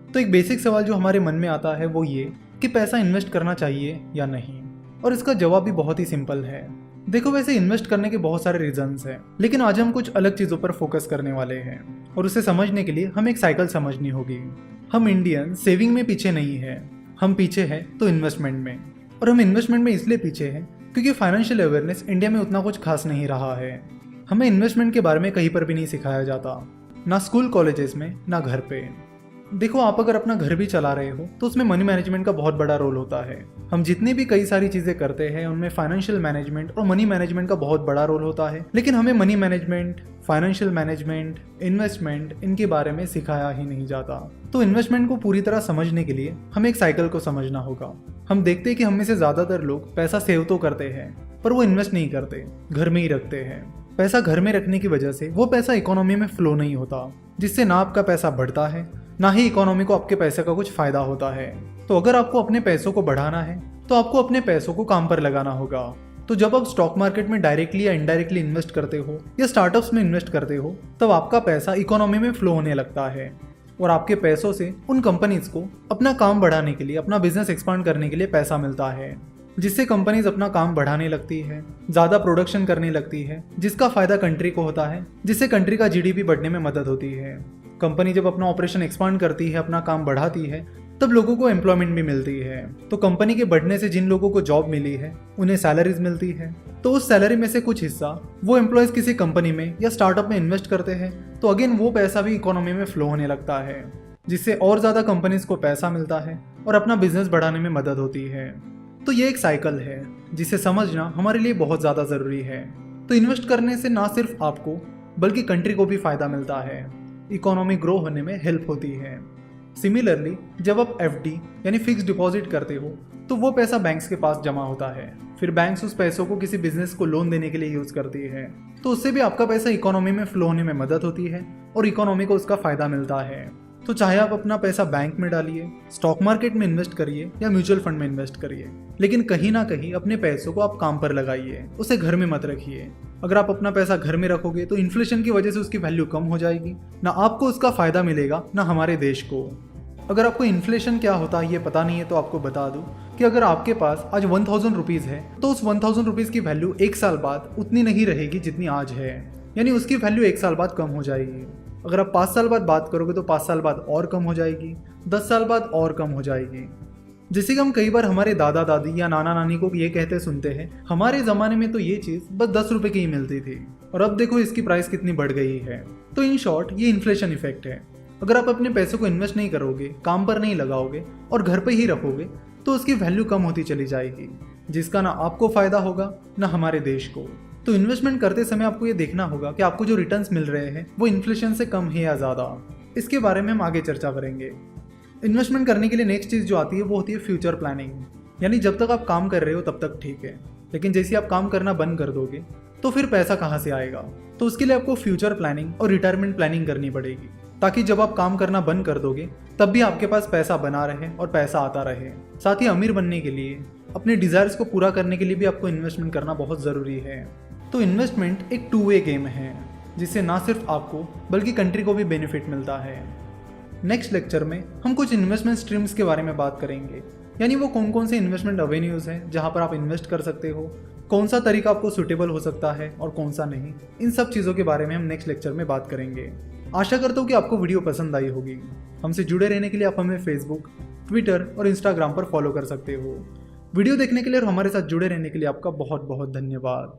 तो एक बेसिक सवाल जो हमारे मन में आता है वो ये कि पैसा इन्वेस्ट करना चाहिए या नहीं, और इसका जवाब भी बहुत ही सिंपल है। देखो, वैसे इन्वेस्ट करने के बहुत सारे रीजंस हैं, लेकिन आज हम कुछ अलग चीज़ों पर फोकस करने वाले हैं, और उसे समझने के लिए हमें एक साइकिल समझनी होगी। हम इंडियन सेविंग में पीछे नहीं है, हम पीछे हैं तो इन्वेस्टमेंट में। और हम इन्वेस्टमेंट में इसलिए पीछे हैं क्योंकि फाइनेंशियल अवेयरनेस इंडिया में उतना कुछ खास नहीं रहा है। हमें इन्वेस्टमेंट के बारे में कहीं पर भी नहीं सिखाया जाता, ना स्कूल कॉलेजेस में, ना घर पे। देखो, आप अगर अपना घर भी चला रहे हो तो उसमें मनी मैनेजमेंट का बहुत बड़ा रोल होता है। हम जितनी भी कई सारी चीज़ें करते हैं उनमें फाइनेंशियल मैनेजमेंट और मनी मैनेजमेंट का बहुत बड़ा रोल होता है, लेकिन हमें money management, financial management, investment, इनके बारे में सिखाया ही नहीं जाता। तो इन्वेस्टमेंट को पूरी तरह समझने के लिए हमें एक साइकिल को समझना होगा। हम देखते हैं कि हम में से ज़्यादातर लोग पैसा सेव तो करते हैं, पर वो इन्वेस्ट नहीं करते, घर में ही रखते हैं। पैसा घर में रखने की वजह से वो पैसा इकोनॉमी में फ्लो नहीं होता, जिससे ना आपका पैसा बढ़ता है, ना ही इकोनॉमी को आपके पैसे का कुछ फायदा होता है। तो अगर आपको अपने पैसों को बढ़ाना है तो आपको अपने पैसों को काम पर लगाना होगा। तो जब आप स्टॉक मार्केट में डायरेक्टली या इनडायरेक्टली इन्वेस्ट करते हो या स्टार्टअप्स में इन्वेस्ट करते हो, तब आपका पैसा इकोनॉमी में फ्लो होने लगता है, और आपके पैसों से उन कंपनीज को अपना काम बढ़ाने के लिए, अपना बिजनेस एक्सपांड करने के लिए पैसा मिलता है, जिससे कंपनीज अपना काम बढ़ाने लगती है, ज़्यादा प्रोडक्शन करने लगती है, जिसका फायदा कंट्री को होता है, जिससे कंट्री का जीडीपी बढ़ने में मदद होती है। कंपनी जब अपना ऑपरेशन एक्सपांड करती है, अपना काम बढ़ाती है, तब लोगों को एम्प्लॉयमेंट भी मिलती है। तो कंपनी के बढ़ने से जिन लोगों को जॉब मिली है उन्हें सैलरीज मिलती है, तो उस सैलरी में से कुछ हिस्सा वो एम्प्लॉयज किसी कंपनी में या स्टार्टअप में इन्वेस्ट करते हैं, तो अगेन वो पैसा भी इकोनॉमी में फ्लो होने लगता है, जिससे और ज़्यादा कंपनीज को पैसा मिलता है और अपना बिजनेस बढ़ाने में मदद होती है। तो ये एक साइकिल है जिसे समझना हमारे लिए बहुत ज़्यादा ज़रूरी है। तो इन्वेस्ट करने से ना सिर्फ आपको बल्कि कंट्री को भी फ़ायदा मिलता है, इकोनॉमी ग्रो होने में हेल्प होती है। सिमिलरली, जब आप एफडी यानी फिक्स डिपॉजिट करते हो तो वो पैसा बैंक्स के पास जमा होता है, फिर बैंक्स उस पैसों को किसी बिजनेस को लोन देने के लिए यूज़ करती है, तो उससे भी आपका पैसा इकोनॉमी में फ्लो होने में मदद होती है और इकोनॉमी को उसका फ़ायदा मिलता है। तो चाहे आप अपना पैसा बैंक में डालिए, स्टॉक मार्केट में इन्वेस्ट करिए या म्यूचुअल फंड में इन्वेस्ट करिए, लेकिन कहीं ना कहीं अपने पैसों को आप काम पर लगाइए, उसे घर में मत रखिए। अगर आप अपना पैसा घर में रखोगे तो इन्फ्लेशन की वजह से उसकी वैल्यू कम हो जाएगी, ना आपको उसका फायदा मिलेगा ना हमारे देश को। अगर आपको इन्फ्लेशन क्या होता है ये पता नहीं है तो आपको बता दूं कि अगर आपके पास आज 1000 रुपीज़ है तो उस 1000 रुपीज़ की वैल्यू एक साल बाद उतनी नहीं रहेगी जितनी आज है, यानी उसकी वैल्यू एक साल बाद कम हो जाएगी। अगर आप 5 साल बाद बात करोगे तो 5 साल बाद और कम हो जाएगी, 10 साल बाद और कम हो जाएगी। जैसे कि हम कई बार हमारे दादा दादी या नाना नानी को ये कहते सुनते हैं, हमारे ज़माने में तो ये चीज़ बस 10 रुपये की ही मिलती थी और अब देखो इसकी प्राइस कितनी बढ़ गई है। तो इन शॉर्ट ये इन्फ्लेशन इफेक्ट है। अगर आप अपने पैसों को इन्वेस्ट नहीं करोगे, काम पर नहीं लगाओगे और घर पर ही रखोगे तो उसकी वैल्यू कम होती चली जाएगी, जिसका ना आपको फ़ायदा होगा ना हमारे देश को। तो इन्वेस्टमेंट करते समय आपको ये देखना होगा कि आपको जो रिटर्न्स मिल रहे हैं वो इन्फ्लेशन से कम है या ज़्यादा। इसके बारे में हम आगे चर्चा करेंगे। इन्वेस्टमेंट करने के लिए नेक्स्ट चीज़ जो आती है वो होती है फ्यूचर प्लानिंग, यानी जब तक आप काम कर रहे हो तब तक ठीक है, लेकिन जैसे आप काम करना बंद कर दोगे तो फिर पैसा कहाँ से आएगा। तो उसके लिए आपको फ्यूचर प्लानिंग और रिटायरमेंट प्लानिंग करनी पड़ेगी, ताकि जब आप काम करना बंद कर दोगे तब भी आपके पास पैसा बना रहे और पैसा आता रहे। साथ ही अमीर बनने के लिए, अपने डिज़ायर्स को पूरा करने के लिए भी आपको इन्वेस्टमेंट करना बहुत ज़रूरी है। तो इन्वेस्टमेंट एक टू वे गेम है, जिससे ना सिर्फ आपको बल्कि कंट्री को भी बेनिफिट मिलता है। नेक्स्ट लेक्चर में हम कुछ इन्वेस्टमेंट स्ट्रीम्स के बारे में बात करेंगे, यानी वो कौन कौन से इन्वेस्टमेंट एवेन्यूज़ हैं जहाँ पर आप इन्वेस्ट कर सकते हो, कौन सा तरीका आपको सूटेबल हो सकता है और कौन सा नहीं। इन सब चीज़ों के बारे में हम नेक्स्ट लेक्चर में बात करेंगे। आशा करता हूँ कि आपको वीडियो पसंद आई होगी। हमसे जुड़े रहने के लिए आप हमें फेसबुक, ट्विटर और इंस्टाग्राम पर फॉलो कर सकते हो। वीडियो देखने के लिए और हमारे साथ जुड़े रहने के लिए आपका बहुत बहुत धन्यवाद।